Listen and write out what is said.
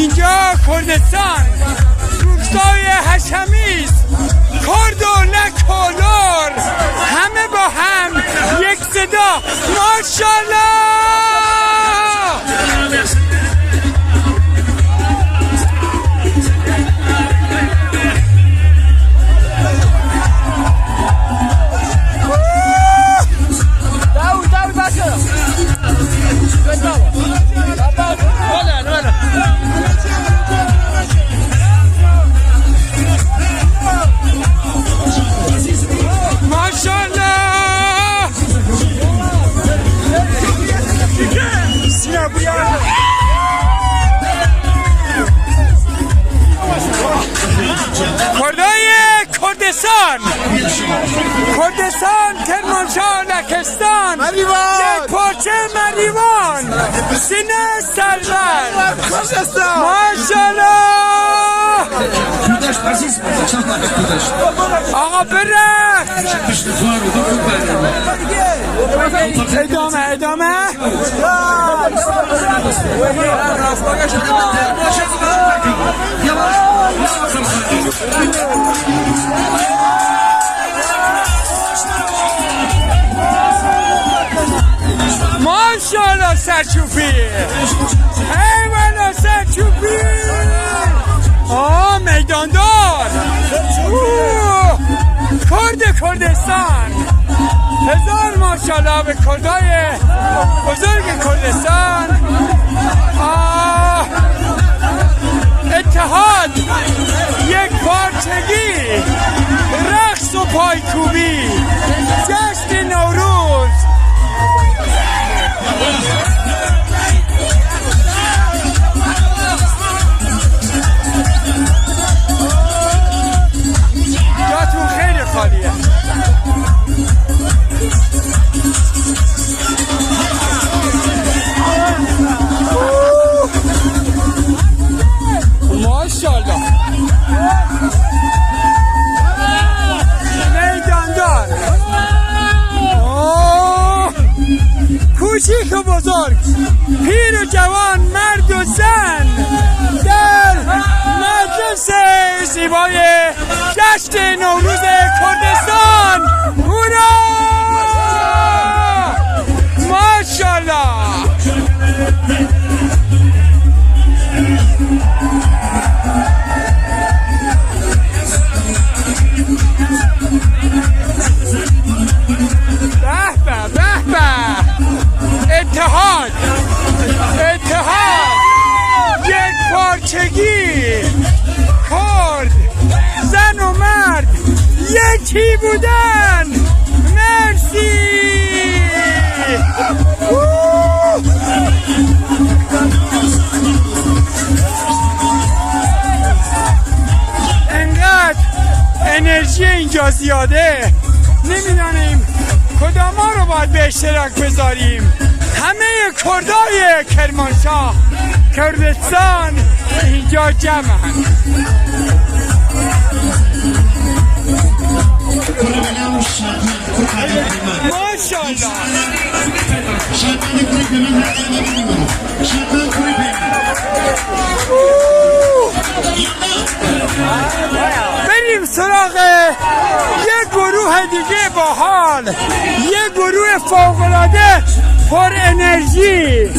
اینجا کردستان، روستای هشمیز، کرد و لکولور، همه با هم یک صدا ماشاءالله. کردستان، کرمانشاه، لکستان، یک پارچه مریوان، سینه سرور، ماشاءالله. آقا برخ ادامه ماشاءالله. سرچوبی ایوالا، سرچوبی میداندار، کردستان. هزار ماشاءالله به کردای بزرگ کردستان. اتحاد، یک پارچگی، رقص و پایکوبی، جشن نوروز. جاتون خیلی خالیه. ماشاءالله. میداندار، کوچیک و بزرگ، پیر و جوان، مرد و زن در مجلس زیبای جشن نوروز کردستان. هورا ماشاءالله. اتحاد، یک پارچگی، کرد، زن و مرد یکی بودن. مرسی. انقدر انرژی اینجا زیاده، نمیدانیم کدام ها رو باید به اشتراک بذاریم. همه کردای کرمانشاه، کردستان اینجا جمعن. ماشاءالله. بریم سراغ یک گروه دیگه باحال، یک گروه فوق‌العاده پر انرژی.